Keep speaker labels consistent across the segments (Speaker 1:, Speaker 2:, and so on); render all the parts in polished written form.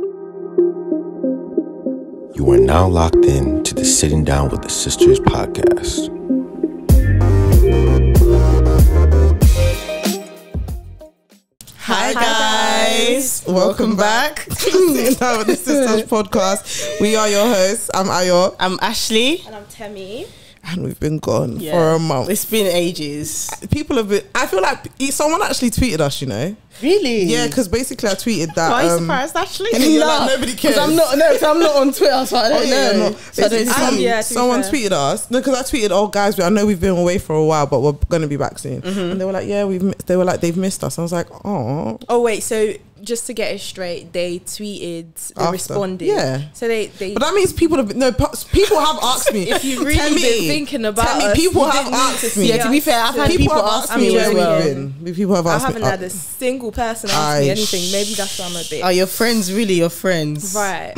Speaker 1: You are now locked in to the Sitting Down with the Sisters podcast.
Speaker 2: Hi guys, welcome back to Sitting Down with the Sisters podcast. We are your hosts. I'm Ayo.
Speaker 3: I'm Ashley.
Speaker 4: And I'm Temi.
Speaker 2: And we've been gone for a month.
Speaker 3: It's been ages.
Speaker 2: People have been, I feel like someone actually tweeted us, you know.
Speaker 3: Really?
Speaker 2: Yeah, because basically I tweeted that.
Speaker 4: Why are you surprised, Ashley?
Speaker 2: You're like, nobody cares.
Speaker 3: I'm not on Twitter, so I don't know. So I don't see.
Speaker 2: Someone tweeted us. No, because I tweeted, oh guys, I know we've been away for a while, but we're going to be back soon. And they were like, yeah, they've missed us. I was like, oh.
Speaker 4: Oh wait, so just to get it straight, they tweeted, they responded.
Speaker 2: Yeah.
Speaker 4: So they
Speaker 2: But that means people have asked me.
Speaker 4: If you really been thinking about us,
Speaker 2: people have asked me.
Speaker 3: Yeah, to be fair, I've had people ask me
Speaker 2: where
Speaker 3: as well.
Speaker 2: People have asked me.
Speaker 4: I haven't had a single person ask me anything. Maybe that's why I'm a bit.
Speaker 3: Are your friends really your friends?
Speaker 4: Right.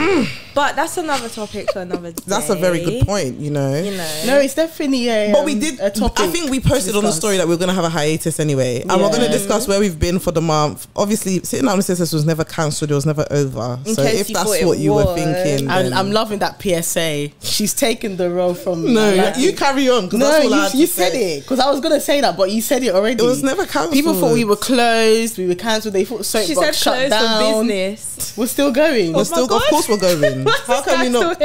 Speaker 4: But that's another topic for another day.
Speaker 2: That's a very good point, you know.
Speaker 3: No, it's definitely
Speaker 2: but we did a topic. I think we posted on the story that we're going to have a hiatus anyway. And we're going to discuss where we've been for the month. Obviously, Sitting Down with Sisters was never cancelled. It was never over. So if that's what you were thinking.
Speaker 3: I'm loving that PSA. She's taken the role from...
Speaker 2: No, you carry on.
Speaker 3: No, you said it. Because I was going to say that, but you said it already.
Speaker 2: It was never cancelled.
Speaker 3: People thought we were closed. We were cancelled. They thought
Speaker 4: She said
Speaker 3: shut down.
Speaker 4: For business.
Speaker 3: We're still going.
Speaker 2: Of course we're going. How can we not?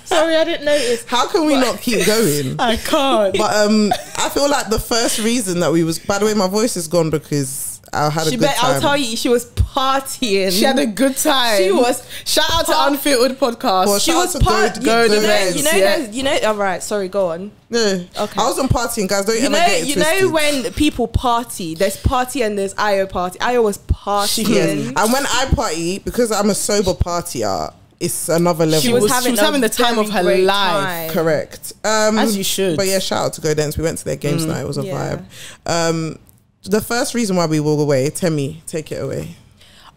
Speaker 4: Sorry, I didn't notice.
Speaker 2: How can we not keep going?
Speaker 3: I can't.
Speaker 2: But I feel like the first reason that we was... By the way, my voice is gone because I had a good time.
Speaker 4: I'll tell you, she was partying.
Speaker 3: She had a good time.
Speaker 4: She was.
Speaker 3: Shout out to Unfiltered Podcast.
Speaker 4: She was partying. You know. All right, sorry. Go on.
Speaker 2: No, okay. I wasn't partying, guys. Don't ever get it twisted.
Speaker 4: You know when people party, there's party and there's Ayo party. Ayo was partying,
Speaker 2: and when I party, because I'm a sober partier, it's another level.
Speaker 3: She was having the time of her life.
Speaker 2: Correct.
Speaker 3: As you should.
Speaker 2: But yeah, shout out to Go Dance. We went to their games night. It was a vibe. The first reason why we were away, Temi, take it away.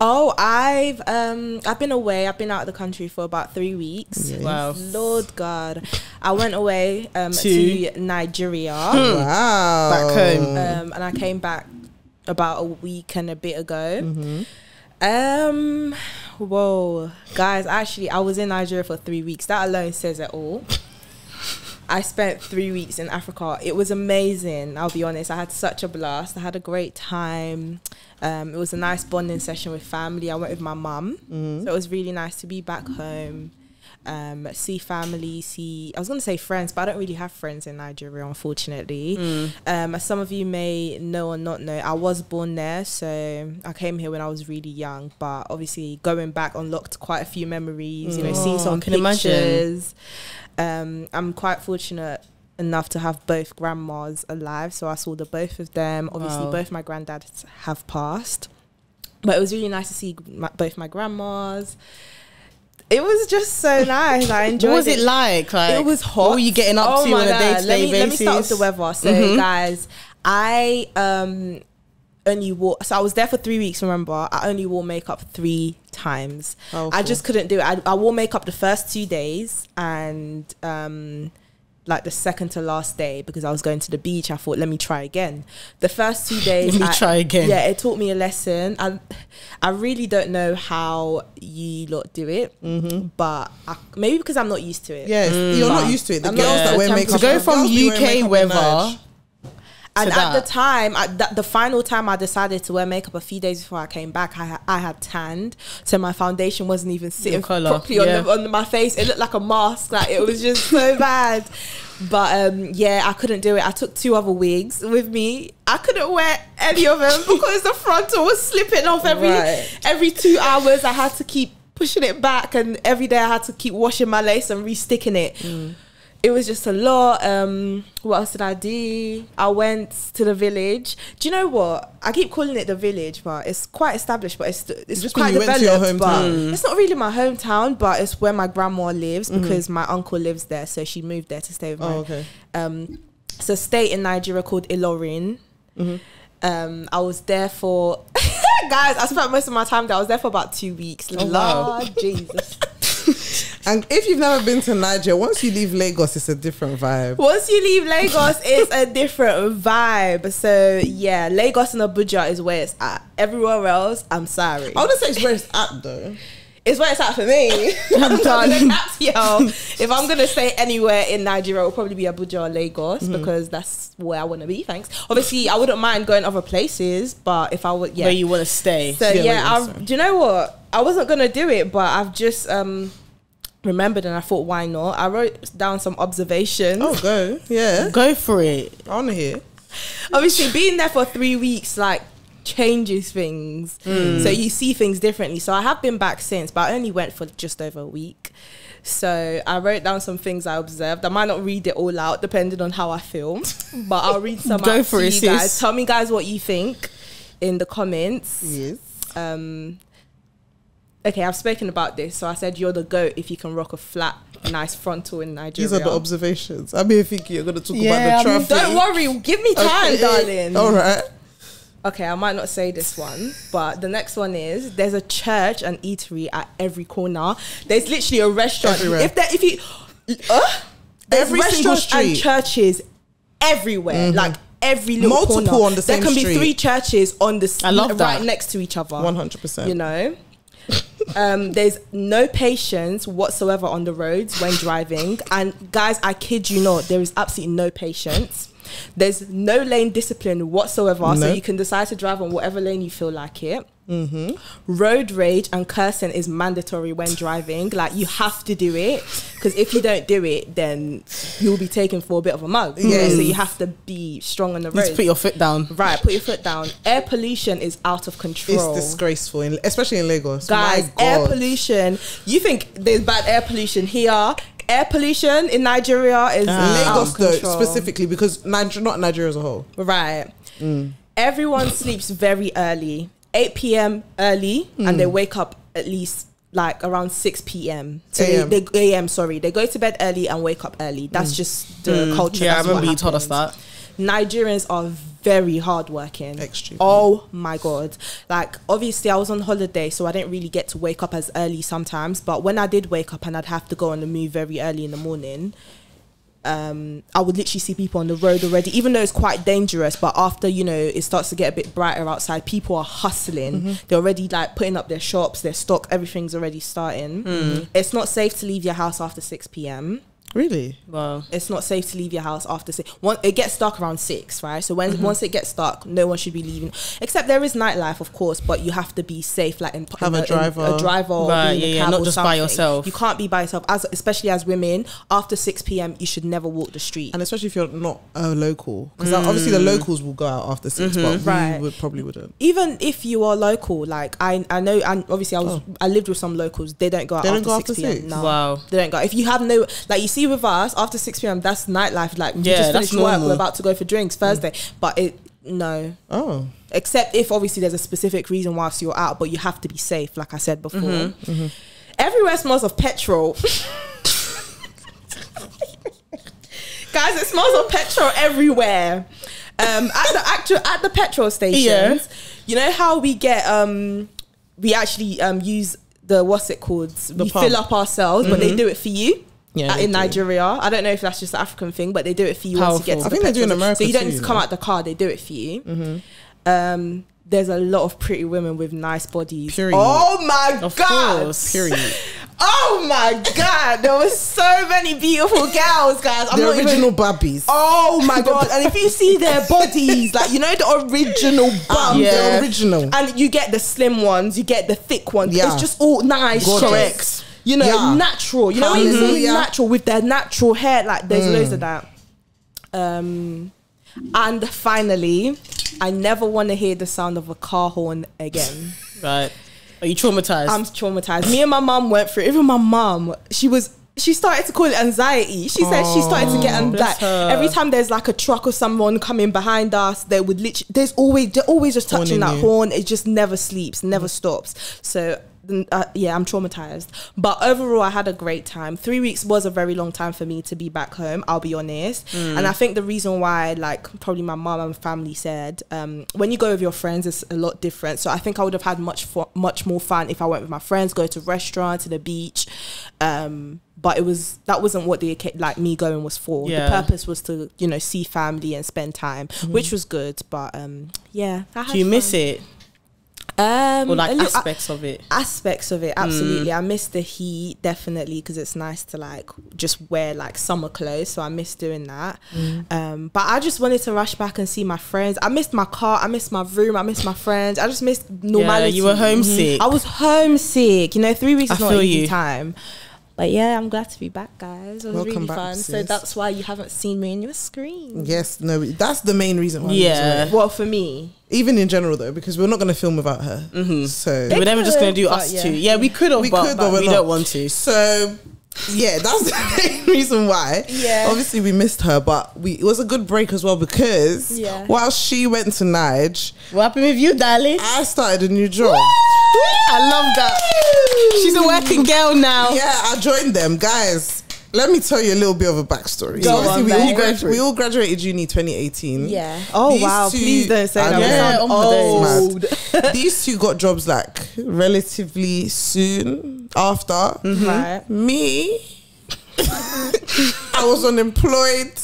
Speaker 4: Oh, I've been away. I've been out of the country for about 3 weeks.
Speaker 2: Yes.
Speaker 3: Wow.
Speaker 4: Lord God. I went away to Nigeria.
Speaker 2: Wow.
Speaker 3: Back home.
Speaker 4: And I came back about a week and a bit ago. Whoa. Guys, actually, I was in Nigeria for 3 weeks. That alone says it all. I spent 3 weeks in Africa. It was amazing. I'll be honest. I had such a blast. I had a great time. It was a nice bonding session with family. I went with my mum. So it was really nice to be back home, see family, I was going to say friends, but I don't really have friends in Nigeria, unfortunately. As some of you may know or not know, I was born there. So I came here when I was really young. But obviously going back unlocked quite a few memories, seeing some pictures. I'm quite fortunate enough to have both grandmas alive, so I saw the both of them. Obviously, both my granddads have passed, but it was really nice to see both my grandmas. It was just so nice. I enjoyed it.
Speaker 3: What was it like?
Speaker 4: It was hot.
Speaker 3: What were you getting up to on a day-to-day basis?
Speaker 4: Let me start with the weather. So, guys, I only wore... So I was there for 3 weeks, remember? I only wore makeup 3 times. I just couldn't do it. I wore makeup the first 2 days and... like the second to last day, because I was going to the beach. I thought, let me try again. The first 2 days,
Speaker 3: try again.
Speaker 4: Yeah, it taught me a lesson. I really don't know how you lot do it, but maybe because I'm not used to it.
Speaker 2: Yes, you're not used to it. The girls that wear makeup,
Speaker 3: to go from UK weather.
Speaker 4: And at the time, the final time I decided to wear makeup a few days before I came back, I had tanned, so my foundation wasn't even sitting properly on my face. It looked like a mask. Like, it was just so bad. But yeah, I couldn't do it. I took 2 other wigs with me. I couldn't wear any of them because the frontal was slipping off every 2 hours. I had to keep pushing it back, and every day I had to keep washing my lace and re-sticking it. It was just a lot. What else did I do? I went to the village. Do you know what? I keep calling it the village, but it's quite established, but it's just quite developed. But it's not really my hometown, but it's where my grandma lives, because my uncle lives there, so she moved there to stay with me. It's a state in Nigeria called Ilorin. I was there for... Guys, I spent most of my time there. I was there for about 2 weeks. Lord Jesus.
Speaker 2: And if you've never been to Nigeria, once you leave Lagos, it's a different vibe.
Speaker 4: Once you leave Lagos, it's a different vibe. So yeah, Lagos and Abuja is where it's at. Everywhere else, I'm sorry.
Speaker 2: I wouldn't say it's where it's at though.
Speaker 4: It's where it's at for me. I'm done. If I'm gonna stay anywhere in Nigeria, it will probably be Abuja or Lagos because that's where I want to be. Thanks. Obviously, I wouldn't mind going other places, but if I would,
Speaker 3: where you want to stay.
Speaker 4: So do you know what? I wasn't gonna do it, but I've just remembered and I thought, why not? I wrote down some observations.
Speaker 2: Oh, go for it. I want to hear.
Speaker 4: Obviously, being there for 3 weeks, like, changes things, so you see things differently. So I have been back since, but I only went for just over a week. So I wrote down some things I observed. I might not read it all out depending on how I feel, but I'll read some out for you guys. Tell me guys what you think in the comments.
Speaker 2: Yes.
Speaker 4: Okay, I've spoken about this. So I said you're the GOAT if you can rock a flat, nice frontal in Nigeria.
Speaker 2: These are the observations. I mean, thinking you're going to talk about the traffic.
Speaker 4: Don't worry, give me time, darling.
Speaker 2: All right.
Speaker 4: Okay, I might not say this one, but the next one is there's a church and eatery at every corner. There's literally a restaurant
Speaker 2: everywhere.
Speaker 4: There's
Speaker 2: every single
Speaker 4: restaurants
Speaker 2: street
Speaker 4: and churches everywhere, like every little
Speaker 2: multiple
Speaker 4: corner.
Speaker 2: on the same
Speaker 4: There can
Speaker 2: street.
Speaker 4: be 3 churches on the
Speaker 3: I love that.
Speaker 4: right next to each other.
Speaker 2: 100%.
Speaker 4: You know. There's no patience whatsoever on the roads when driving, and guys, I kid you not, there is absolutely no patience. There's no lane discipline whatsoever, so you can decide to drive on whatever lane you feel like it. Road rage and cursing is mandatory when driving. Like, you have to do it, because if you don't do it, then you'll be taken for a bit of a mug. So you have to be strong on the road.
Speaker 3: Just put your foot down.
Speaker 4: Right, put your foot down. Air pollution is out of control.
Speaker 2: It's disgraceful, especially in Lagos.
Speaker 4: Guys, air pollution. You think there's bad air pollution here? Air pollution in Nigeria is
Speaker 2: Lagos though, specifically, because not Nigeria as a whole.
Speaker 4: Right. Everyone sleeps very early. 8 p.m. early, and they wake up at least like around 6 p.m. So they go to bed early and wake up early. That's just the culture.
Speaker 3: Yeah, I remember you told us that.
Speaker 4: Nigerians are very hardworking.
Speaker 2: Extremely.
Speaker 4: Oh my God. Like, obviously I was on holiday, so I didn't really get to wake up as early sometimes, but when I did wake up and I'd have to go on the move very early in the morning, I would literally see people on the road already, even though it's quite dangerous. But after, you know, it starts to get a bit brighter outside, people are hustling. They're already like putting up their shops, their stock, everything's already starting. It's not safe to leave your house after 6 p.m.
Speaker 2: Really?
Speaker 3: Wow.
Speaker 4: It's not safe to leave your house after 6. It gets dark around 6, right? So once it gets dark, no one should be leaving. Except there is nightlife, of course, but you have to be safe, like
Speaker 2: have a driver,
Speaker 4: or
Speaker 3: right?
Speaker 4: be in a cab,
Speaker 3: not
Speaker 4: or
Speaker 3: just
Speaker 4: something.
Speaker 3: by yourself.
Speaker 4: You can't be by yourself, especially as women. After 6 p.m, you should never walk the street.
Speaker 2: And especially if you're not a local, because obviously the locals will go out after 6, but we probably wouldn't.
Speaker 4: Even if you are local, like I know, and obviously I lived with some locals. They don't go out after 6 p.m. No,
Speaker 3: wow,
Speaker 4: they don't go. If you have no, like, you see with us, after 6 p.m, that's nightlife. Like, we just finished work, we're about to go for drinks Thursday, but no. Oh. Except if obviously there's a specific reason whilst you're out, but you have to be safe, like I said before. Everywhere smells of petrol. Guys, it smells of petrol everywhere. At the petrol stations, you know how we get we actually use the, what's it called? We fill up ourselves, but they do it for you. Yeah, in Nigeria. I don't know if that's just an African thing, but they do it for you once you get to the petrol.
Speaker 2: I think they do in America.
Speaker 4: So you don't need to come out the car, they do it for you. There's a lot of pretty women with nice bodies.
Speaker 2: Period.
Speaker 4: Oh my God.
Speaker 2: Course. Period.
Speaker 4: Oh my God. There were so many beautiful girls, guys.
Speaker 2: The original babbies.
Speaker 4: Oh my God. And if you see their bodies, like, you know, the original bum.
Speaker 2: The original.
Speaker 4: And you get the slim ones, you get the thick ones. Yeah. It's just all nice. Correct. You know, natural. You know when you see natural with their natural hair, like, there's loads of that. And finally, I never want to hear the sound of a car horn again.
Speaker 3: Right. Are you traumatized?
Speaker 4: I'm traumatized. Me and my mum went through it. Even my mum, she started to call it anxiety. She said she started to get like, every time there's like a truck or someone coming behind us, they would literally, they're always just touching that horn. It just never sleeps, never stops. So yeah, I'm traumatized. But overall, I had a great time. 3 weeks was a very long time for me to be back home, I'll be honest. And I think the reason why, like, probably my mom and family said, when you go with your friends, it's a lot different. So I think I would have had much more fun if I went with my friends, go to restaurants, to the beach. But that wasn't what me going was for. The purpose was to, you know, see family and spend time, which was good. But yeah,
Speaker 3: do you miss it? Or like aspects of it?
Speaker 4: Aspects of it, absolutely. I miss the heat, definitely, because it's nice to like just wear like summer clothes. So I miss doing that. But I just wanted to rush back and see my friends. I missed my car, I missed my room, I missed my friends. I just missed normality.
Speaker 3: Yeah, you were homesick.
Speaker 4: I was homesick. You know, 3 weeks is not an easy time. But yeah, I'm glad to be back, guys. It was really fun. Sis. So that's why you haven't seen me on your screen.
Speaker 2: Yes, no, that's the main reason why.
Speaker 4: Yeah. Well, for me.
Speaker 2: Even in general, though, because we're not going to film without her. So
Speaker 3: we're never just going to do us two. Yeah, we could have, but we don't want to.
Speaker 2: So yeah, that's the main reason why. Yeah. Obviously, we missed her, but it was a good break as well because while she went to Nige,
Speaker 3: what happened with you, darling?
Speaker 2: I started a new job.
Speaker 3: I love that. She's a working girl now.
Speaker 2: Yeah, I joined them, guys. Let me tell you a little bit of a backstory. We all graduated uni 2018.
Speaker 4: Yeah. Oh, wow. Please don't say that.
Speaker 3: Yeah,
Speaker 4: old.
Speaker 2: These two got jobs like relatively soon after.
Speaker 4: Right.
Speaker 2: Me, I was unemployed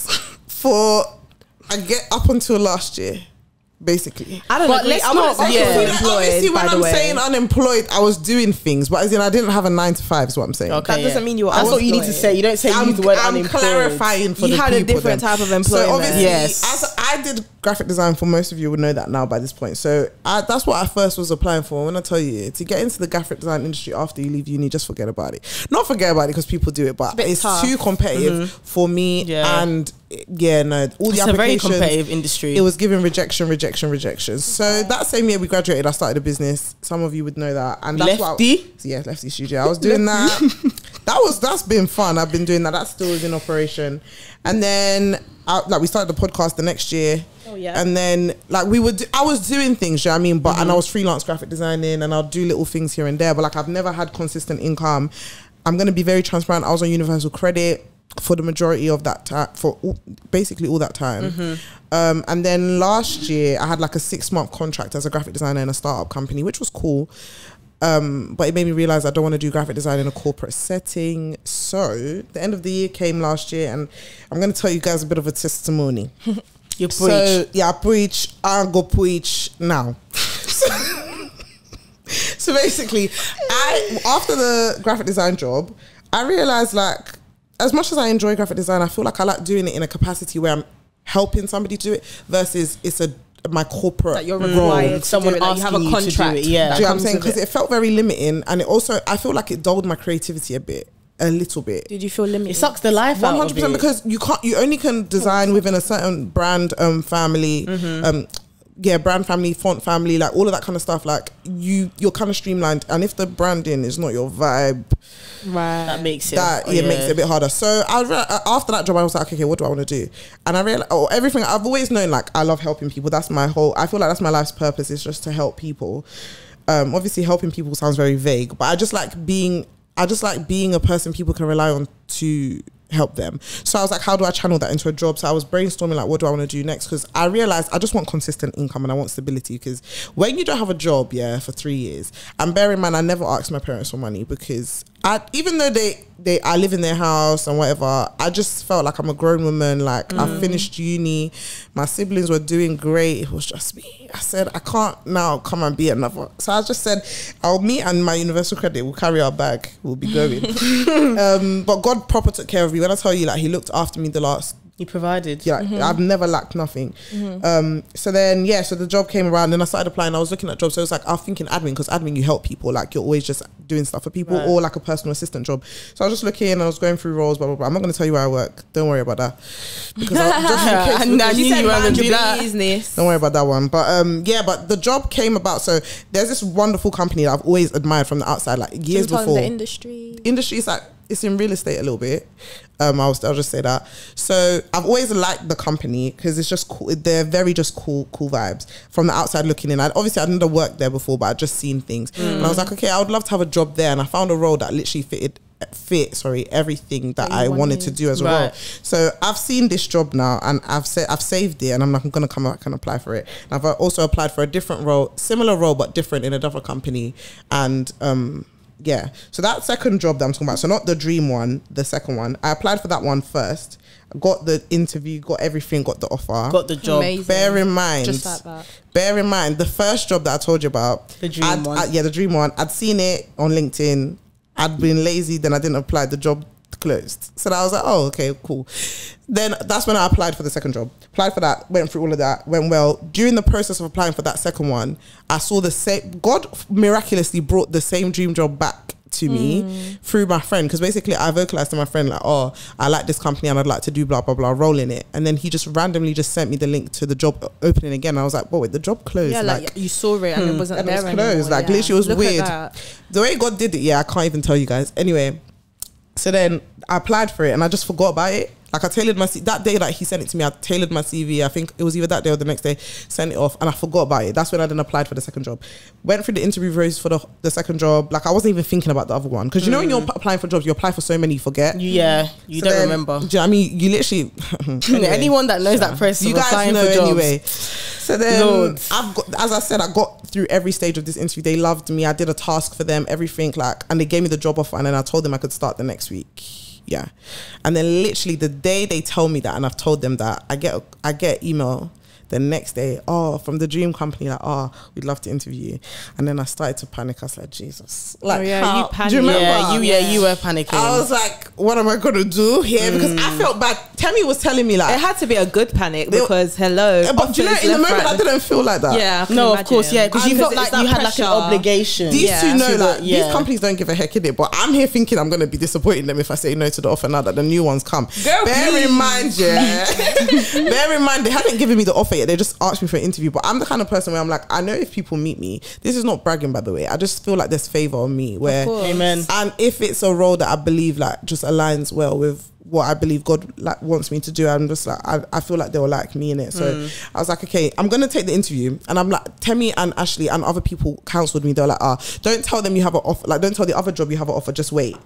Speaker 2: up until last year. Basically,
Speaker 4: I don't know.
Speaker 2: Obviously, when I'm saying unemployed, I was doing things, but as in I didn't have a 9 to 5. Is what I'm saying.
Speaker 4: Okay, that doesn't mean you were.
Speaker 3: That's what you need to say. You don't say you use the word unemployed.
Speaker 2: I'm clarifying for
Speaker 4: you
Speaker 2: the
Speaker 4: had
Speaker 2: people.
Speaker 4: A different type of employment.
Speaker 2: So obviously,
Speaker 3: yes.
Speaker 2: as I did graphic design for most of you would know that now by this point. So that's what I first was applying for. When I tell you to get into the graphic design industry after you leave uni, just forget about it. Not forget about it because people do it, but it's too competitive for me and. Yeah, no. All the applications. It's a very competitive
Speaker 3: industry.
Speaker 2: It was given rejection. So that same year we graduated, I started a business. Some of you would know that. And that's Lefty Studio. I was doing that. That's been fun. I've been doing that. That still is in operation. And then we started the podcast the next year.
Speaker 4: Oh yeah.
Speaker 2: And then I was doing things, you know what I mean? But and I was freelance graphic designing and I'll do little things here and there. But like I've never had consistent income. I'm gonna be very transparent. I was on Universal Credit for the majority of that time, basically all that time. And then last year I had like a 6-month contract as a graphic designer in a startup company, which was cool. But it made me realize I don't want to do graphic design in a corporate setting. So the end of the year came last year and I'm going to tell you guys a bit of a testimony.
Speaker 3: You preach.
Speaker 2: So yeah, I preach. I go preach now. So basically, after the graphic design job, I realized like, as much as I enjoy graphic design, I feel like I like doing it in a capacity where I'm helping somebody do it versus it's my corporate
Speaker 4: that you're required
Speaker 3: someone asking
Speaker 4: you have a contract.
Speaker 3: To do it. Yeah,
Speaker 2: do you know what I'm saying? Because it felt very limiting, and it also I feel like it dulled my creativity a little bit.
Speaker 4: Did you feel limited?
Speaker 3: It sucks the life out of it.
Speaker 2: 100% because you only can design within a certain brand family. Brand family, font family, like all of that kind of stuff. Like you're kind of streamlined, and if the branding is not your vibe,
Speaker 4: right,
Speaker 3: that makes it
Speaker 2: makes it a bit harder. So after that job, I was like, okay, what do I want to do? And I realized, everything I've always known, like I love helping people. That's my whole. I feel like that's my life's purpose. Is just to help people. Obviously, helping people sounds very vague, but I just like being a person people can rely on to help them. So I was like, how do I channel that into a job? So I was brainstorming like, what do I want to do next? Because I realized I just want consistent income and I want stability. Because when you don't have a job for 3 years, and bear in mind I never asked my parents for money because even though I live in their house and whatever, I just felt like I'm a grown woman. Like I finished uni, my siblings were doing great, it was just me. I said I can't now come and be another. So I just said I'll meet and my Universal Credit will carry our bag, we'll be going. But God proper took care of me. When I tell you, like he looked after me
Speaker 3: He provided.
Speaker 2: Yeah, I've never lacked nothing. So then, so the job came around and I started applying. I was looking at jobs. So it was like, I was thinking admin, because admin, you help people. Like you're always just doing stuff for people or like a personal assistant job. So I was just looking and I was going through roles, blah, blah, blah. I'm not going to tell you where I work. Don't worry about that. Because don't worry about that one. But but the job came about. So there's this wonderful company that I've always admired from the outside, like years before.
Speaker 4: The industry
Speaker 2: is like, it's in real estate a little bit. I'll just say that. So I've always liked the company because it's just cool. They're very just cool vibes from the outside looking in. Obviously I'd never worked there before, but I'd just seen things. And I was like, okay, I would love to have a job there. And I found a role that literally fit everything that I wanted to do as a role. So I've seen this job now and I've saved it, and I'm like, I'm going to come back and apply for it. And I've also applied for a different role, similar role but different in a different company. And Yeah. So that second job that I'm talking about, so not the dream one, the second one, I applied for that one first. Got the interview, got everything, got the offer,
Speaker 3: got the job.
Speaker 4: Amazing.
Speaker 2: Bear in mind,
Speaker 4: just like that.
Speaker 2: Bear in mind, the first job that I told you about,
Speaker 3: the dream one.
Speaker 2: the dream one. I'd seen it on LinkedIn. I'd been lazy, then I didn't apply. The job closed. So I was like, oh, okay, cool. Then that's when I applied for the second job. Applied for that, went through all of that, went well. During the process of applying for that second one, I saw the same. God miraculously brought the same dream job back to me through my friend, because basically I vocalized to my friend like, oh, I like this company and I'd like to do blah blah blah, role in it, and then he just randomly just sent me the link to the job opening again. I was like, wait, the job closed.
Speaker 4: Yeah, like you saw it and it wasn't
Speaker 2: and
Speaker 4: there
Speaker 2: it was closed
Speaker 4: anymore.
Speaker 2: like literally it was
Speaker 4: Look
Speaker 2: weird the way God did it. I can't even tell you guys. Anyway, so then I applied for it and I just forgot about it. Like I tailored my that day that he sent it to me, I tailored my CV. I think it was either that day or the next day, sent it off, and I forgot about it. That's when I then applied for the second job. Went through the interview process for the second job. Like I wasn't even thinking about the other one, because you know when you're applying for jobs, you apply for so many, you forget.
Speaker 3: Yeah, you
Speaker 2: so
Speaker 3: don't
Speaker 2: then,
Speaker 3: remember.
Speaker 2: Do you know what I mean? You literally anyway,
Speaker 3: anyone that knows that process,
Speaker 2: you guys
Speaker 3: applying
Speaker 2: know
Speaker 3: for jobs.
Speaker 2: anyway. So then I've got, as I said, I got through every stage of this interview. They loved me. I did a task for them, everything, like, and they gave me the job offer, and then I told them I could start the next week. Yeah. And then literally the day they tell me that and I've told them that, I get email the next day, from the dream company, like, we'd love to interview you. And then I started to panic. I was like, Jesus. Like, how?
Speaker 4: You panicked.
Speaker 2: Do you remember?
Speaker 3: You were panicking.
Speaker 2: I was like, what am I going to do here? Because I felt bad. Temi was telling me like...
Speaker 4: It had to be a good panic because, hello.
Speaker 2: But do you know, in the moment, I didn't feel like that.
Speaker 4: Yeah,
Speaker 3: of course, yeah. Because you felt like you had like an obligation.
Speaker 2: These two know that these companies don't give a heck in it. But I'm here thinking I'm going to be disappointing them if I say no to the offer now that the new ones come. Bear in mind, bear in mind, they hadn't given me the offer yet. They just asked me for an interview. But I'm the kind of person where I'm like, I know if people meet me, this is not bragging, by the way. I just feel like there's favor on me. Where,
Speaker 3: amen.
Speaker 2: And if it's a role that I believe like just aligns well with what I believe God like wants me to do, I'm just like, I feel like they will like me in it. So I was like, okay, I'm gonna take the interview. And I'm like, Temi and Ashley and other people counseled me. They were like, don't tell them you have an offer, like don't tell the other job you have an offer, just wait.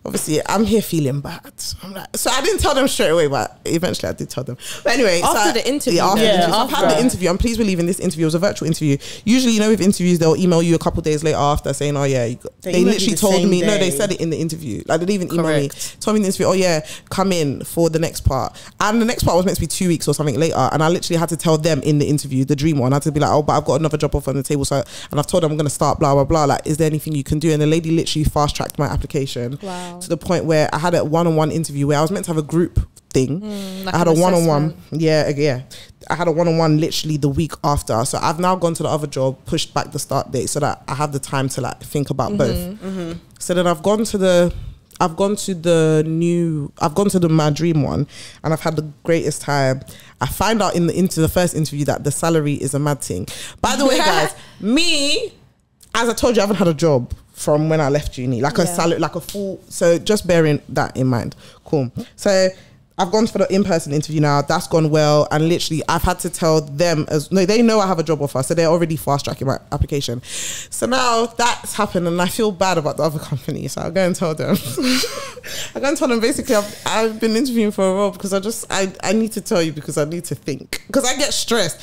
Speaker 2: Obviously, I'm here feeling bad. I'm like, so I didn't tell them straight away, but eventually I did tell them. But anyway,
Speaker 4: after the interview,
Speaker 2: I've had the interview. I'm pleased believing this interview was a virtual interview. Usually, you know, with interviews, they'll email you a couple days later after saying, oh yeah, they literally told me. No, they said it in the interview. Like they didn't even email me. Told me in the interview, oh yeah, come in for the next part. And the next part was meant to be 2 weeks or something later. And I literally had to tell them in the interview, the dream one, I had to be like, oh, but I've got another job offer on the table. So, and I've told them I'm going to start blah, blah, blah. Like, is there anything you can do? And the lady literally fast tracked my application to the point where I had a one-on-one interview where I was meant to have a group thing.
Speaker 4: Like
Speaker 2: I had a one-on-one. Yeah. I had a one-on-one literally the week after. So I've now gone to the other job, pushed back the start date so that I have the time to like think about both. So then I've gone to my dream one and I've had the greatest time. I find out into the first interview that the salary is a mad thing. By the way, guys, as I told you, I haven't had a job from when I left uni, like a salary, like a full. So just bearing that in mind. Cool. So I've gone for the in-person interview now. That's gone well. And literally I've had to tell them they know I have a job offer. So they're already fast tracking my application. So now that's happened and I feel bad about the other company. So I'll go and tell them. I'll go and tell them basically I've been interviewing for a role because I need to tell you because I need to think. Because I get stressed.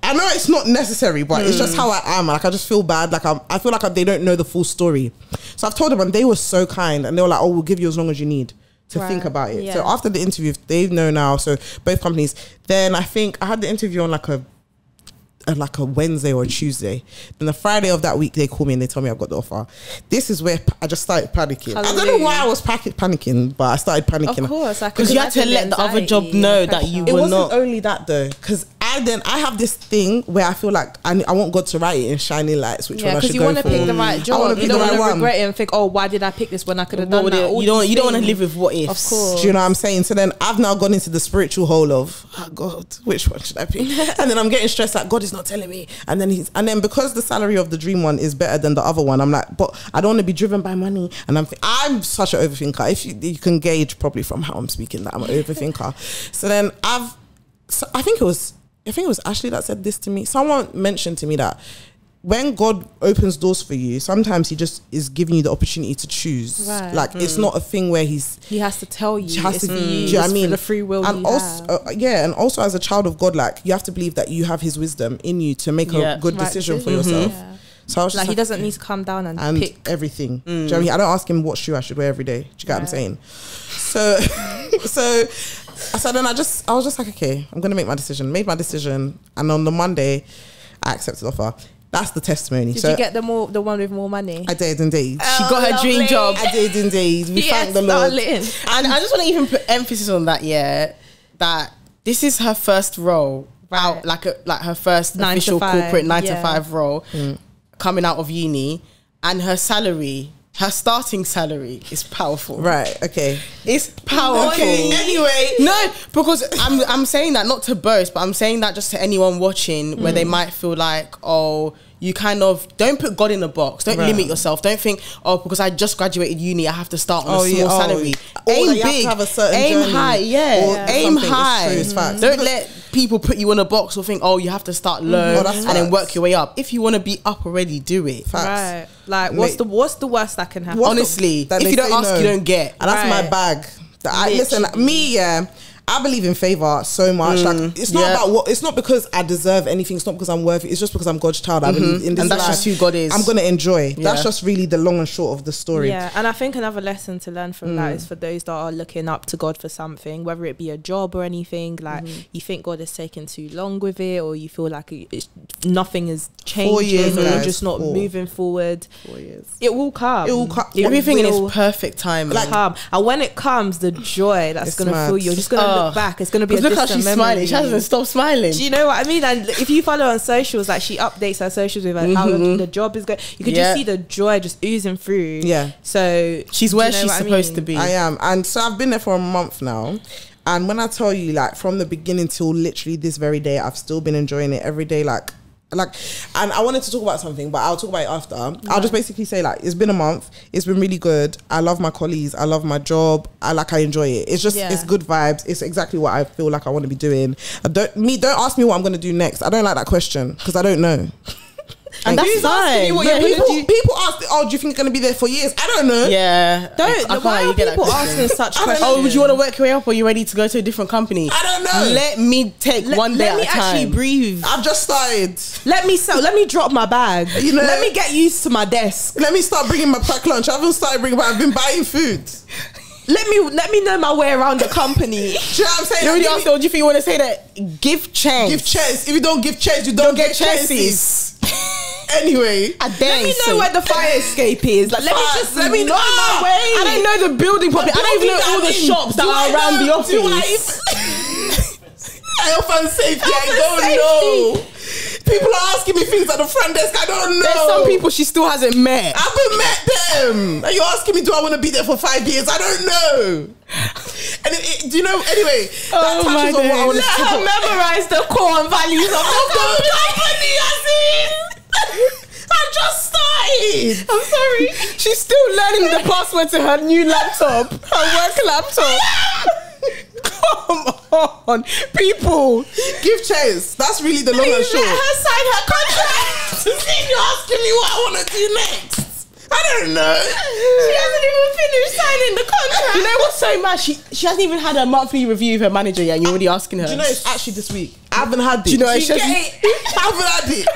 Speaker 2: I know it's not necessary, but it's just how I am. Like I just feel bad. Like I feel like they don't know the full story. So I've told them and they were so kind and they were like, oh, we'll give you as long as you need to think about it. So after the interview, they know now. So both companies. Then I think I had the interview on like a Wednesday or a Tuesday. Then the Friday of that week, they call me and they tell me I've got the offer. This is where I just started panicking. Hallelujah. I don't know why I was panicking, but I started panicking.
Speaker 4: Of course,
Speaker 3: because you had to let the other job know that you were not.
Speaker 2: It wasn't only that though, because I have this thing where I feel like I want God to write it in shining lights, which one I should go for.
Speaker 4: Because you want to pick the right job.
Speaker 2: I want to pick the right one.
Speaker 4: You don't want to regret it and think, oh, why did I pick this when I could have done that?
Speaker 3: You don't want to live with what ifs.
Speaker 4: Of course.
Speaker 2: Do you know what I'm saying? So then I've now gone into the spiritual hole of, oh God, which one should I pick? And then I'm getting stressed like God is not telling me. And then because the salary of the dream one is better than the other one, I'm like, but I don't want to be driven by money. And I'm such an overthinker. If you can gauge probably from how I'm speaking that I'm an overthinker. So then I think it was Ashley that said this to me. Someone mentioned to me that when God opens doors for you, sometimes he just is giving you the opportunity to choose. Right. Like it's not a thing where he has to tell you. Do you know what I mean?
Speaker 4: The free will
Speaker 2: and and also as a child of God, like you have to believe that you have his wisdom in you to make a good decision for yourself. Yeah. So I was just
Speaker 4: like he doesn't need to come down and pick
Speaker 2: everything. Do you know what I mean? I don't ask him what shoe I should wear every day. Do you get what I'm saying? So then I was just like, okay, I'm gonna make my decision. Made my decision, and on the Monday, I accepted the offer. That's the testimony.
Speaker 4: Did you get the one with more money?
Speaker 2: I did indeed.
Speaker 3: She got her dream job.
Speaker 2: I did indeed. We thank the Lord.
Speaker 3: And I just want to even put emphasis on that. That this is her first role out, like her first official corporate 9 to 5 role, coming out of uni, and her salary. Her starting salary is powerful.
Speaker 2: Right, okay.
Speaker 3: It's powerful.
Speaker 2: Okay, anyway.
Speaker 3: No, because I'm saying that not to boast, but I'm saying that just to anyone watching where they might feel like, oh, you kind of don't put God in a box. Don't limit yourself. Don't think, oh, because I just graduated uni, I have to start on a small salary. Aim big. You have to have a certain aim journey, high. Aim high. It's true, don't let people put you in a box or think, oh, you have to start low and then work your way up. If you want to be up already, do it.
Speaker 4: Right. Like, what's the worst that can happen?
Speaker 3: Honestly, if you don't ask, you don't get.
Speaker 2: And that's my bag. Listen, me, I believe in favor so much. Like, it's not about what. It's not because I deserve anything. It's not because I'm worthy. It's just because I'm God's child. I believe in this,
Speaker 3: and that's
Speaker 2: life.
Speaker 3: just who God is.
Speaker 2: I'm gonna enjoy. That's just really the long and short of the story.
Speaker 4: Yeah, and I think another lesson to learn from that is for those that are looking up to God for something, whether it be a job or anything. Like you think God has taken too long with it, or you feel like nothing is changing, or you're just not moving forward.
Speaker 2: 4 years.
Speaker 4: It will come.
Speaker 2: It will come.
Speaker 3: Everything in its perfect time.
Speaker 4: Like come, and when it comes, the joy that's gonna fill you. You're just gonna look back. It's gonna be.
Speaker 3: Look how she's smiling. She hasn't stopped smiling.
Speaker 4: Do you know what I mean? And if you follow on socials, like she updates her socials with like how the job is going. You could just see the joy just oozing through.
Speaker 2: Yeah.
Speaker 3: So she's where she's supposed to be.
Speaker 2: I am, and so I've been there for a month now. And when I tell you, like from the beginning till literally this very day, I've still been enjoying it every day. Like, and I wanted to talk about something, but I'll talk about it after. I'll just basically say, like, it's been a month. It's been really good. I love my colleagues. I love my job. I enjoy it. It's just, it's good vibes. It's exactly what I feel like I want to be doing. Don't ask me what I'm going to do next. I don't like that question because I don't know.
Speaker 3: And that's fine.
Speaker 2: People ask, oh, do you think you're going to be there for years? I don't know.
Speaker 3: Yeah.
Speaker 4: Why are people asking such questions?
Speaker 3: Oh, would you want to work your way up, or are you ready to go to a different company?
Speaker 2: I don't know.
Speaker 3: Let me take one day at a time. Let me actually
Speaker 4: breathe.
Speaker 2: I've just started.
Speaker 4: Let me drop my bag. You know, let me get used to my desk.
Speaker 2: Let me start bringing my packed lunch. I haven't started bringing, but I've been buying food.
Speaker 4: Let me know my way around the company.
Speaker 2: Do you know what I'm saying?
Speaker 3: You already asked, do you think you want to say that? Give chance.
Speaker 2: Give chance. If you don't give chance, you don't get chances. Anyway,
Speaker 4: let me know where the fire escape is. Like, let me know my way.
Speaker 3: I don't know the building properly. I don't even know all the shops that are around the office.
Speaker 2: Health and safety. I don't know. People are asking me things at the front desk. I don't know.
Speaker 3: There's some people she still hasn't met.
Speaker 2: I haven't met them. Are you asking me, do I want to be there for 5 years? I don't know. And do you know, anyway, that touches on what I want to talk about.
Speaker 4: Let her memorize the core and values of the company. I just started. I'm sorry.
Speaker 3: She's still learning the password to her new laptop, her work laptop. Come on, people.
Speaker 2: Give chance. That's really the long and short.
Speaker 4: Let her sign her contract.
Speaker 2: You're asking me what I want to do next. I don't know.
Speaker 4: She hasn't even finished signing the contract.
Speaker 3: You know what's so mad? She hasn't even had a monthly review of her manager yet, and you're already asking her.
Speaker 2: Do you know it's actually this week? I haven't had it.
Speaker 3: Do you know
Speaker 2: I haven't had it.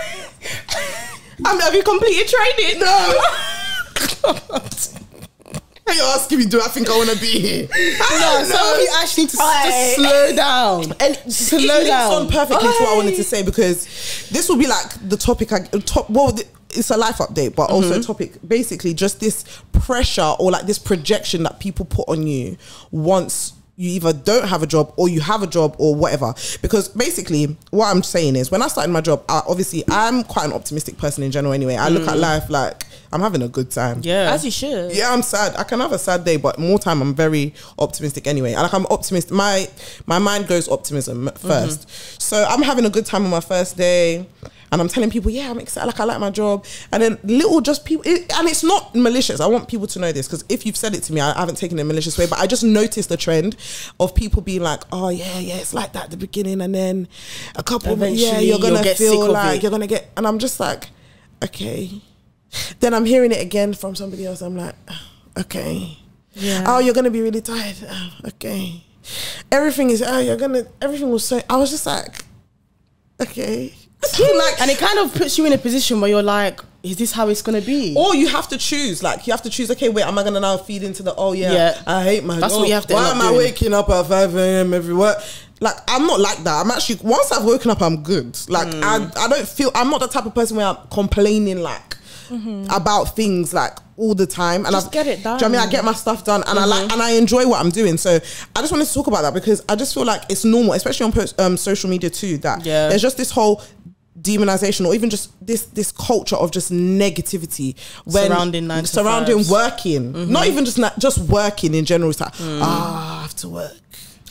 Speaker 4: Have you completed training?
Speaker 2: No. Are you asking me, do I think I want to be here?
Speaker 3: Some of you actually need to just slow down.
Speaker 2: And it links on perfectly to what I wanted to say, because this will be like the topic. It's a life update, but also a topic, basically just this pressure or like this projection that people put on you once you either don't have a job or you have a job or whatever. Because basically what I'm saying is, when I started my job, I'm quite an optimistic person in general anyway. I look at life like I'm having a good time.
Speaker 3: Yeah.
Speaker 4: As you should.
Speaker 2: Yeah, I'm sad. I can have a sad day, but more time I'm very optimistic anyway. And like, I'm optimistic. My mind goes optimism first. So I'm having a good time on my first day. And I'm telling people, yeah, I'm excited, like I like my job. And then people, and it's not malicious. I want people to know this, because if you've said it to me, I haven't taken it in a malicious way, but I just noticed the trend of people being like, oh yeah, it's like that at the beginning, and then a couple of you're going to feel like you're going to get, and I'm just like, okay. Then I'm hearing it again from somebody else. I'm like, okay. Yeah. Oh, you're going to be really tired. Oh, okay. Everything was so, I was just like, okay.
Speaker 3: And it kind of puts you in a position where you're like, is this how it's gonna be?
Speaker 2: Or you have to choose. Like you have to choose. Okay, wait, am I gonna now feed into the I hate my.
Speaker 3: That's what you have to.
Speaker 2: Why am I waking up at 5 a.m. every work? Like I'm not like that. I'm actually once I've woken up, I'm good. Like I don't feel. I'm not the type of person where I'm complaining like about things like all the time. And
Speaker 4: just get it done.
Speaker 2: Do you know what I mean? I get my stuff done, and I like and I enjoy what I'm doing. So I just wanted to talk about that because I just feel like it's normal, especially on social media too. That there's just this whole demonization or even just this culture of just negativity
Speaker 3: surrounding
Speaker 2: working, not even just working in general. It's like I have to work.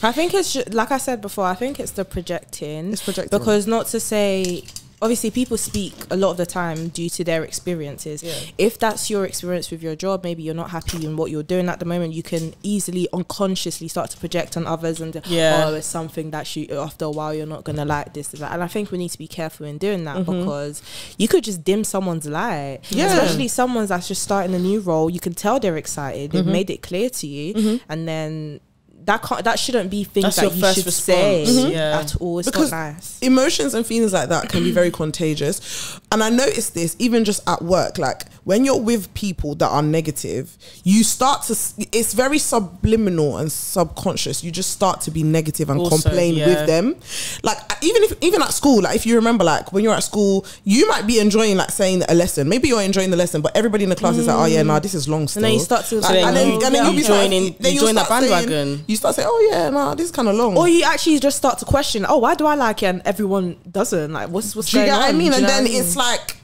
Speaker 4: I think it's like I said before, I think it's the projecting.
Speaker 2: It's projecting.
Speaker 4: Because not to say, obviously people speak a lot of the time due to their experiences. If that's your experience with your job, maybe you're not happy in what you're doing at the moment, you can easily unconsciously start to project on others and it's something that after a while you're not gonna like this and that. And I think we need to be careful in doing that because you could just dim someone's light, especially someone that's just starting a new role. You can tell they're excited, they've made it clear to you, and then that shouldn't be things that you should say at all. It's because not nice.
Speaker 2: Emotions and feelings like that can be very contagious. And I noticed this even just at work. Like when you're with people that are negative, you start to, it's very subliminal and subconscious. You just start to be negative and complain with them. Like even at school, like if you remember, like when you're at school, you might be enjoying like saying a lesson. Maybe you're enjoying the lesson, but everybody in the class is like, oh yeah, nah, this is long still.
Speaker 4: And then you start to
Speaker 3: and then you join that bandwagon.
Speaker 2: You start saying, oh yeah, nah, this is kind of long.
Speaker 4: Or you actually just start to question, oh, why do I like it and everyone doesn't? Like what's going on?
Speaker 2: Do you get what I mean? And then it's like,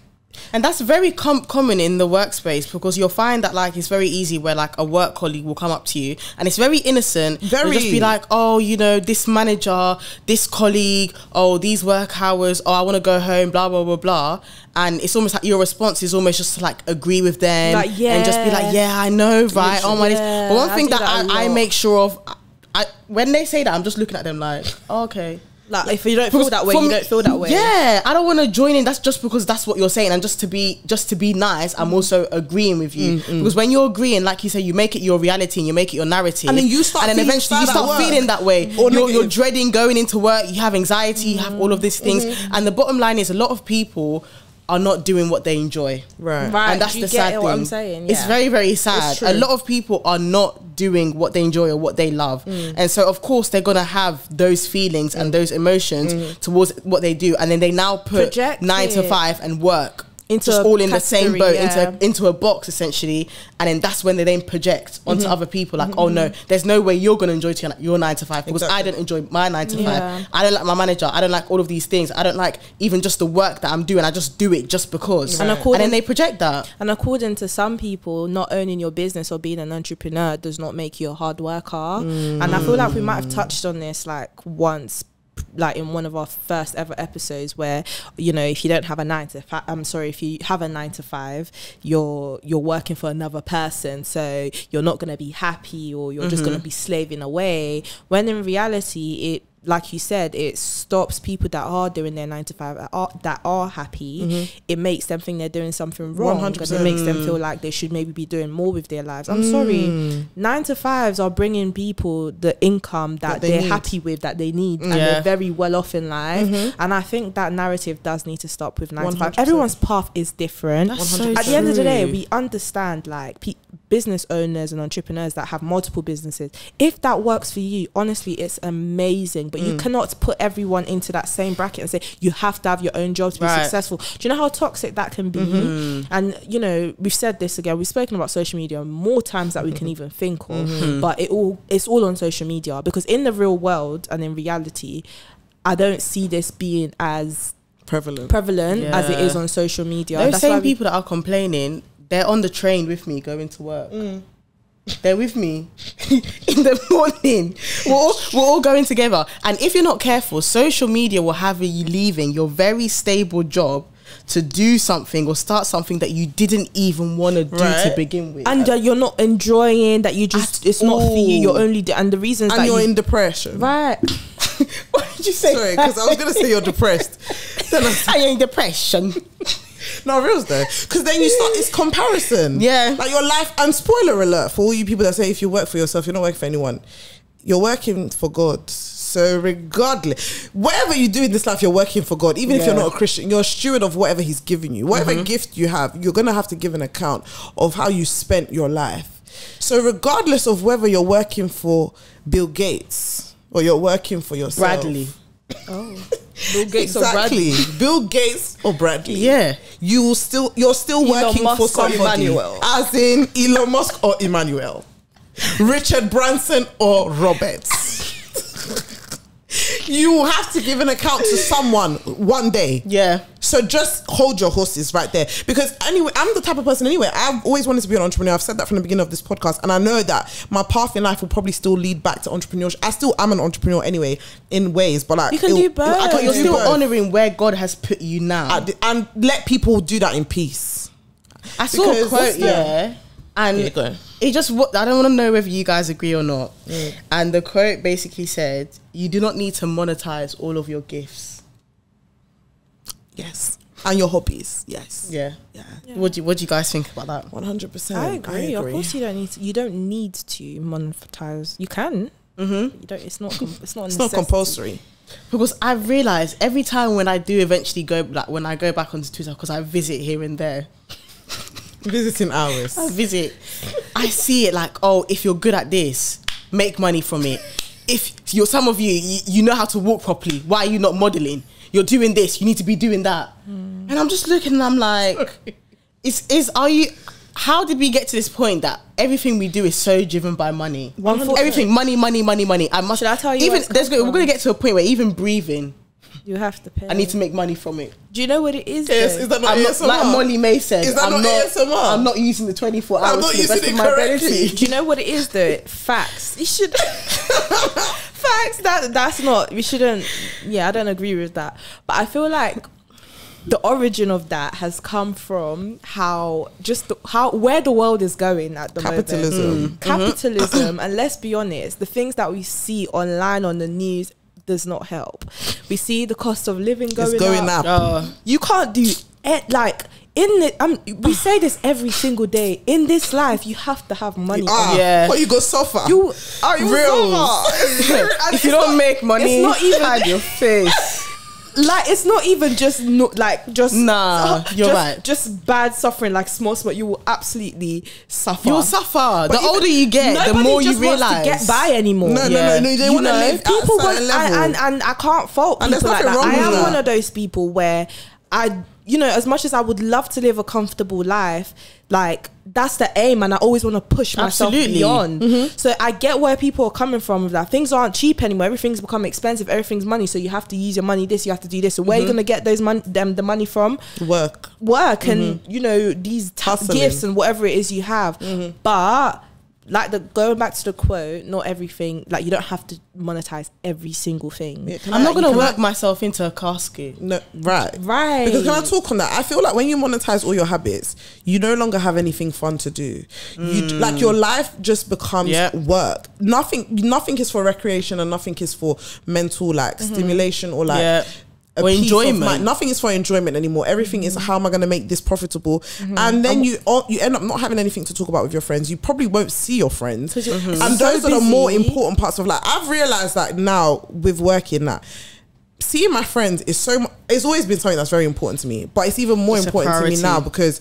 Speaker 3: and that's very common in the workspace because you'll find that like it's very easy where like a work colleague will come up to you and it's very innocent. They'll just be like, oh, you know, this manager, this colleague, oh, these work hours, oh, I want to go home, blah, blah, blah, blah. And it's almost like your response is almost just to like agree with them like, and just be like, yeah, I know, right? Oh my, but one thing that I make sure of, when they say that, I'm just looking at them like, oh, okay.
Speaker 4: Like if you don't feel that way, you don't feel that way.
Speaker 3: Yeah, I don't want to join in. That's just because that's what you're saying, and just to be nice, I'm also agreeing with you because when you're agreeing, like you say, you make it your reality and you make it your narrative,
Speaker 2: and then you start,
Speaker 3: and then eventually you start feeling that way. Or you're dreading going into work. You have anxiety. You have all of these things, and the bottom line is a lot of people are not doing what they enjoy,
Speaker 2: right?
Speaker 3: And that's the sad thing.
Speaker 4: What I'm saying?
Speaker 3: It's very, very sad. A lot of people are not doing what they enjoy or what they love, and so of course they're gonna have those feelings and those emotions towards what they do, and then they now put 9 to 5 and work into just all in the same boat, into a box essentially, and then that's when they then project onto other people like, oh no, there's no way you're gonna enjoy your 9 to 5 because I don't enjoy my 9 to 5. I don't like my manager. I don't like all of these things. I don't like even just the work that I'm doing. I just do it just because, and then they project that.
Speaker 4: And according to some people, not owning your business or being an entrepreneur does not make you a hard worker. And I feel like we might have touched on this like once, like in one of our first ever episodes, where, you know, if you don't have a 9 to 5, I'm sorry, if you have a 9 to 5, you're working for another person, so you're not going to be happy, or you're just going to be slaving away, when in reality, it, like you said, it stops people that are doing their 9 to 5 that are happy. It makes them think they're doing something wrong, 100%. It makes them feel like they should maybe be doing more with their lives. I'm sorry, 9 to 5s are bringing people the income that they're happy with, that they need, and they're very well off in life. And I think that narrative does need to stop with 9 to 5. Everyone's path is different. At the end of the day, we understand like business owners and entrepreneurs that have multiple businesses. If that works for you, honestly, it's amazing. But you cannot put everyone into that same bracket and say you have to have your own job to be successful. Do you know how toxic that can be? And you know, we've said this again, we've spoken about social media more times that we can even think of, but it's all on social media, because in the real world and in reality, I don't see this being as prevalent as it is on social media.
Speaker 3: Those same people that are complaining, they're on the train with me going to work. They're with me in the morning. We're all going together. And if you're not careful, social media will have you leaving your very stable job to do something or start something that you didn't even want to do to begin with,
Speaker 4: and you're not enjoying that. You just it's not for you. You're only and the reasons
Speaker 2: and
Speaker 4: that
Speaker 2: you're in depression,
Speaker 4: right?
Speaker 3: What did you say?
Speaker 2: Sorry, because I was gonna say you're depressed.
Speaker 3: Are you in depression?
Speaker 2: No, real though, because then you start, it's comparison.
Speaker 3: Yeah,
Speaker 2: like your life. And spoiler alert for all you people that say if you work for yourself, you're not working for anyone. You're working for God. So regardless, whatever you do in this life, you're working for God. Even if you're not a Christian, you're a steward of whatever he's given you. Whatever gift you have, you're going to have to give an account of how you spent your life. So regardless of whether you're working for Bill Gates or you're working for yourself.
Speaker 3: Bradley.
Speaker 4: Oh, Bill Gates
Speaker 2: exactly.
Speaker 4: or Bradley.
Speaker 2: Bill Gates or Bradley.
Speaker 3: Yeah.
Speaker 2: You're still working
Speaker 4: Musk
Speaker 2: for somebody.
Speaker 4: Emmanuel.
Speaker 2: As in Elon Musk or Emmanuel. Richard Branson or Roberts. You have to give an account to someone one day.
Speaker 3: Yeah.
Speaker 2: So just hold your horses right there. Because anyway, I'm the type of person anyway, I've always wanted to be an entrepreneur. I've said that from the beginning of this podcast. And I know that my path in life will probably still lead back to entrepreneurship. I still am an entrepreneur anyway, in ways. But like,
Speaker 4: you can do both.
Speaker 3: But you're still honouring where God has put you now.
Speaker 2: And let people do that in peace.
Speaker 3: I saw a quote, and it just, I don't want to know whether you guys agree or not. And the quote basically said, you do not need to monetize all of your gifts.
Speaker 2: Yes. And your hobbies. Yes.
Speaker 3: Yeah. What do you guys think about that?
Speaker 2: 100%.
Speaker 4: I agree. Of course, you don't need to monetize. You can. You don't. It's not
Speaker 2: compulsory.
Speaker 3: Because I've realized every time when I do eventually go, like when I go back onto Twitter, because I visit here and there.
Speaker 2: Visiting hours.
Speaker 3: I visit. I see it like, oh, if you're good at this, make money from it. If you're some of you know how to walk properly, why are you not modeling? You're doing this, you need to be doing that. And I'm just looking and I'm like, how did we get to this point that everything we do is so driven by money? Everything, money.
Speaker 4: Should I tell you?
Speaker 3: We're going to get to a point where even breathing,
Speaker 4: you have to pay.
Speaker 3: I need to make money from it.
Speaker 4: Do you know what it is?
Speaker 2: Yes, is that not ASMR?
Speaker 3: Like Molly May said,
Speaker 2: is that not ASMR?
Speaker 3: I'm not using the 24 hours
Speaker 2: I'm not
Speaker 3: to the best
Speaker 2: using
Speaker 3: of
Speaker 2: it
Speaker 3: my
Speaker 2: correctly.
Speaker 3: ability.
Speaker 4: Do you know what it is though? Facts. You should. Facts. That's not. We shouldn't. Yeah, I don't agree with that. But I feel like the origin of that has come from where the world is going at the moment. Capitalism. And let's be honest, the things that we see online on the news does not help. We see the cost of living going up. You can't do it like we say this every single day. In this life, you have to have money.
Speaker 2: Or you go suffer.
Speaker 3: You suffer. If you don't make money,
Speaker 4: it's not even
Speaker 3: hide your face.
Speaker 4: Like it's not even just
Speaker 3: you're right.
Speaker 4: Just bad suffering, like small, you will absolutely suffer.
Speaker 3: You'll suffer. The older you get, the more you realize.
Speaker 4: Wants to get by anymore.
Speaker 2: No. They want to live
Speaker 4: people
Speaker 2: at a certain level.
Speaker 4: And I can't fault people like that. I am one of those people where as much as I would love to live a comfortable life, like that's the aim, and I always want to push myself beyond. So I get where people are coming from with that. Things aren't cheap anymore. Everything's become expensive. Everything's money. So you have to use your money. You have to do this. So where are you going to get the money from? Work, and these gifts and whatever it is you have. But going back to the quote, not everything, like you don't have to monetize every single thing.
Speaker 3: I'm not going to work myself into a casket.
Speaker 2: No, right. Because can I talk on that? I feel like when you monetize all your habits, you no longer have anything fun to do. Like your life just becomes work. Nothing is for recreation, and nothing is for mental stimulation or
Speaker 3: or enjoyment.
Speaker 2: Nothing is for enjoyment anymore. Everything is how am I going to make this profitable? And then you end up not having anything to talk about with your friends. You probably won't see your friends, and those are the more important parts of life. I've realized that now with working that seeing my friends is it's always been something that's very important to me, but it's even more important to me now because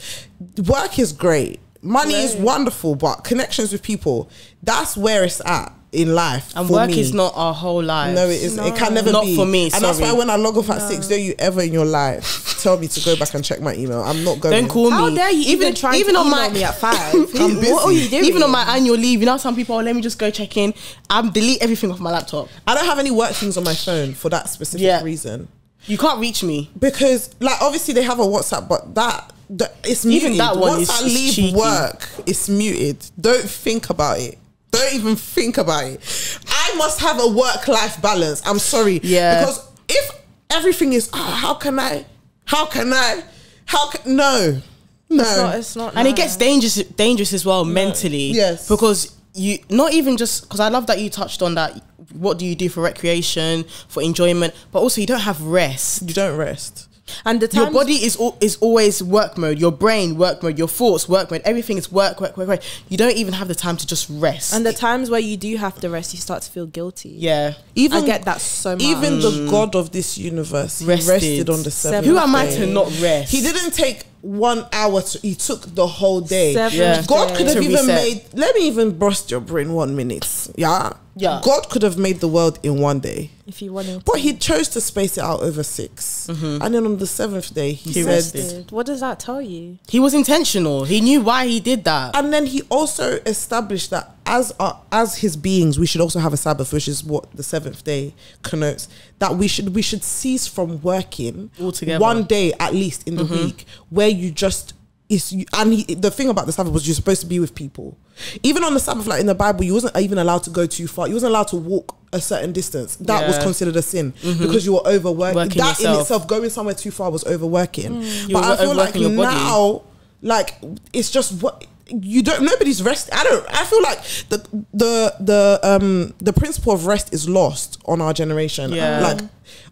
Speaker 2: work is great, money is wonderful, but connections with people, that's where it's at in life.
Speaker 3: And work is not our whole life.
Speaker 2: No, it is. It can never be.
Speaker 3: Not for me.
Speaker 2: And that's why when I log off at 6, don't you ever in your life tell me to go back and check my email. I'm not going.
Speaker 3: Don't call me.
Speaker 4: How dare you even try to email me at 5?
Speaker 2: I'm busy.
Speaker 4: What are you doing?
Speaker 3: Even on my annual leave, some people, let me just go check in. Delete everything off my laptop.
Speaker 2: I don't have any work things on my phone for that specific reason.
Speaker 3: You can't reach me.
Speaker 2: Because obviously they have a WhatsApp, but it's muted.
Speaker 3: Even that one
Speaker 2: Once I leave cheeky. Work, it's muted. Don't think about it. Don't even think about it. I must have a work-life balance. I'm sorry.
Speaker 3: Yeah.
Speaker 2: Because if everything is, no.
Speaker 4: It's not.
Speaker 3: And it gets dangerous as well mentally.
Speaker 2: Yes.
Speaker 3: Because not even just, because I love that you touched on that. What do you do for recreation, for enjoyment? But also you don't have rest.
Speaker 2: You don't rest.
Speaker 4: And the
Speaker 3: your body is always work mode, your brain work mode, your thoughts work mode, everything is work. You don't even have the time to just rest.
Speaker 4: And the times where you do have to rest, you start to feel guilty.
Speaker 3: Yeah.
Speaker 4: I get that so much.
Speaker 2: Even the God of this universe, he rested on the 7th
Speaker 3: Who am I
Speaker 2: day.
Speaker 3: to not rest?
Speaker 2: He didn't take 1 hour, he took the whole day.
Speaker 4: Yeah.
Speaker 2: God could have
Speaker 3: To
Speaker 2: even
Speaker 3: reset.
Speaker 2: let me even burst your brain 1 minute. Yeah. God could have made the world in 1 day.
Speaker 4: If you wanted,
Speaker 2: but he chose to space it out over 6. And then on the 7th day, he said,
Speaker 4: rested. What does that tell you?
Speaker 3: He was intentional. He knew why he did that.
Speaker 2: And then he also established that as his beings, we should also have a Sabbath, which is what the 7th day connotes. That we should cease from working
Speaker 3: altogether
Speaker 2: 1 day at least in the week, where you just the thing about the Sabbath was you're supposed to be with people. Even on the Sabbath, like in the Bible, you wasn't even allowed to go too far. You wasn't allowed to walk a certain distance. That was considered a sin because you were overworking. That in itself, going somewhere too far was overworking. But I feel like now, like it's just what you don't. Nobody's rest. I feel like the principle of rest is lost on our generation.
Speaker 3: Yeah.
Speaker 2: Like,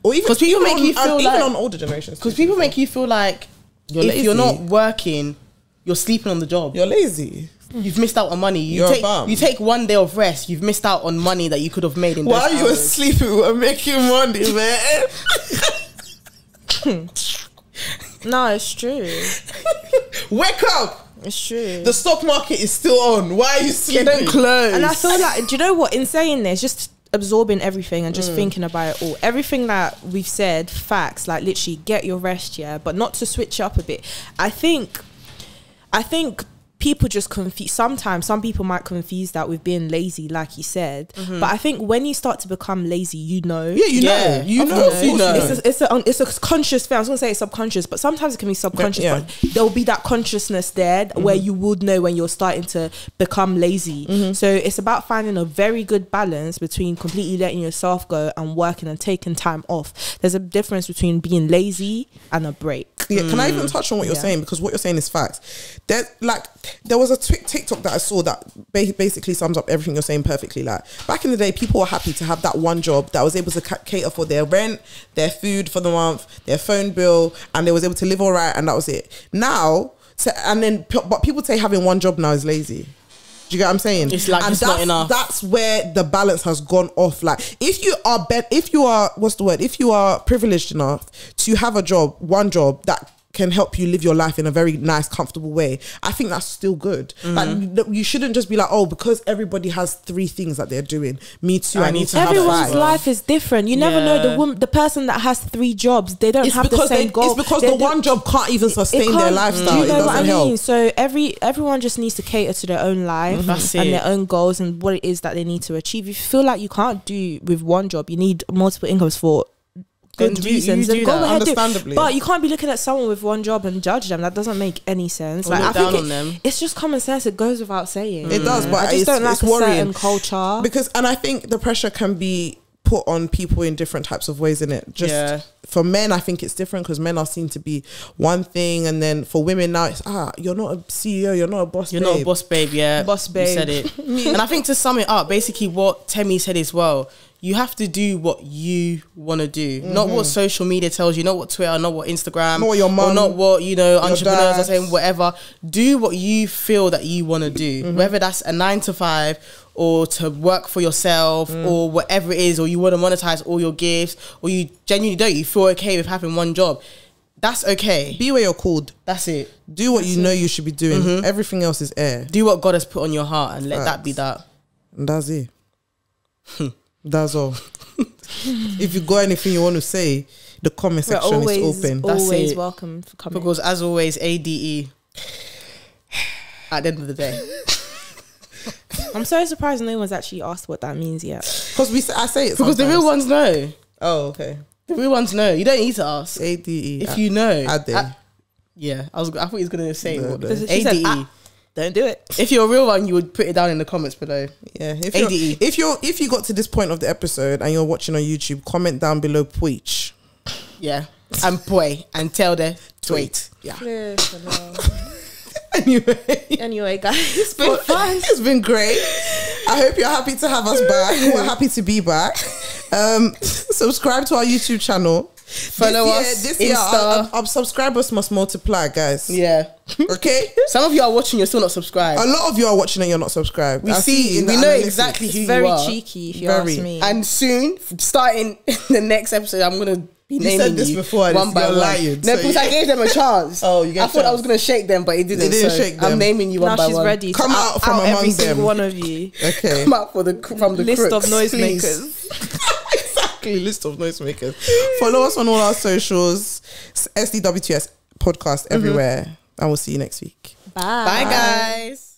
Speaker 2: or even
Speaker 3: people make you feel
Speaker 2: even
Speaker 3: like,
Speaker 2: on older generations.
Speaker 3: Because people make you feel like if you're not working, you're sleeping on the job.
Speaker 2: You're lazy.
Speaker 3: You've missed out on money. You take 1 day of rest. You've missed out on money that you could have made in those
Speaker 2: While you were sleeping, we were making money, man.
Speaker 4: No, it's true.
Speaker 2: Wake up.
Speaker 4: It's true.
Speaker 2: The stock market is still on. Why are you sleeping?
Speaker 3: Don't close.
Speaker 4: And I feel like, do you know what? In saying this, just absorbing everything and just thinking about it all. Everything that we've said, facts, like literally get your rest, yeah, but not to switch up a bit. I think people just confuse. Sometimes some people might confuse that with being lazy, like you said. But I think when you start to become lazy, you know.
Speaker 2: Yeah, you know. You know.
Speaker 4: It's a conscious thing. I was going to say it's subconscious, but sometimes it can be subconscious. But there will be that consciousness there where you would know when you're starting to become lazy. So it's about finding a very good balance between completely letting yourself go and working and taking time off. There's a difference between being lazy and a break.
Speaker 2: Yeah, can I even touch on what you're saying? Because what you're saying is facts. There was a TikTok that I saw that basically sums up everything you're saying perfectly. Like, back in the day, people were happy to have that one job that was able to cater for their rent, their food for the month, their phone bill, and they was able to live all right, and that was it. Now, but people say having one job now is lazy. Do you get what I'm saying?
Speaker 3: It's like it's not enough.
Speaker 2: That's where the balance has gone off. Like, if you are privileged enough to have one job that can help you live your life in a very nice, comfortable way, I think that's still good. Like, you shouldn't just be like, oh, because everybody has 3 things that they're doing, me too, I need to have 5.
Speaker 4: Everyone's life is different. You never know the person that has 3 jobs, they don't have the same goal.
Speaker 2: It's because the one job can't even sustain their lifestyle.
Speaker 4: You know what I mean?
Speaker 2: Help.
Speaker 4: So everyone just needs to cater to their own life and their own goals and what it is that they need to achieve. If you feel like you can't do with one job, you need multiple incomes for good reasons.
Speaker 3: You
Speaker 4: go ahead,
Speaker 2: understandably.
Speaker 4: But you can't be looking at someone with one job and judge them. That doesn't make any sense.
Speaker 3: Like, I think
Speaker 4: it's just common sense. It goes without saying.
Speaker 2: It does, but
Speaker 4: I just don't like
Speaker 2: it's worrying.
Speaker 4: a certain culture.
Speaker 2: And I think the pressure can be put on people in different types of ways, in it. For men, I think it's different because men are seen to be one thing, and then for women now it's you're not a CEO, you're not a boss,
Speaker 3: you're not a boss babe. Yeah,
Speaker 4: boss babe.
Speaker 3: You said it. And I think to sum it up, basically what Temi said as well, you have to do what you want to do, not what social media tells you, not what Twitter, not what Instagram,
Speaker 2: not what your mom,
Speaker 3: or not what entrepreneurs are saying. Whatever, do what you feel that you want to do, whether that's a 9 to 5 or to work for yourself or whatever it is, or you want to monetize all your gifts, or you genuinely don't. You feel okay with having one job. That's okay.
Speaker 2: Be where you're called.
Speaker 3: That's it.
Speaker 2: Do what you know you should be doing. Everything else is air.
Speaker 3: Do what God has put on your heart and let that be that.
Speaker 2: And that's it. That's all. If you got anything you want to say, the comment section is open.
Speaker 4: Always welcome for coming.
Speaker 3: Because as always, ADE at the end of the day.
Speaker 4: I'm so surprised no one's actually asked what that means yet.
Speaker 2: Because I say it
Speaker 3: because the real ones know.
Speaker 2: Oh, okay.
Speaker 3: The real ones know. You don't need to ask.
Speaker 2: ADE.
Speaker 3: If you know.
Speaker 2: I thought
Speaker 3: he was going to say
Speaker 4: ADE. Said, don't do it.
Speaker 3: If you're a real one, you would put it down in the comments below.
Speaker 2: Yeah. If you got to this point of the episode and you're watching on YouTube, comment down below Puich.
Speaker 3: Yeah. And poi and tell the tweet.
Speaker 2: Yeah.
Speaker 4: Anyway, guys, it's been fun.
Speaker 2: It's been great. I hope you're happy to have us back. We're happy to be back. Subscribe to our YouTube channel.
Speaker 3: Follow us.
Speaker 2: This year, our subscribers must multiply, guys.
Speaker 3: Yeah.
Speaker 2: Okay.
Speaker 3: Some of you are watching, you're still not subscribed.
Speaker 2: A lot of you are watching and you're not subscribed.
Speaker 3: We see. We know exactly who you are.
Speaker 4: Very cheeky, if you ask me.
Speaker 3: And soon, starting the next episode, I'm gonna be naming you.
Speaker 2: Said this before.
Speaker 3: One by one.
Speaker 2: Lying,
Speaker 3: no, because I gave them a chance.
Speaker 2: I
Speaker 3: thought I was gonna shake them, but it didn't.
Speaker 2: It didn't shake them.
Speaker 3: I'm naming you one by one.
Speaker 4: Now she's ready.
Speaker 2: Come out from among
Speaker 4: every
Speaker 2: them.
Speaker 4: single one of you.
Speaker 2: Okay.
Speaker 3: Come out from the
Speaker 4: list
Speaker 3: crooks,
Speaker 4: of noisemakers.
Speaker 2: Exactly, list of noisemakers. Follow us on all our socials. SDWTS podcast everywhere, and we'll see you next week.
Speaker 3: Bye guys.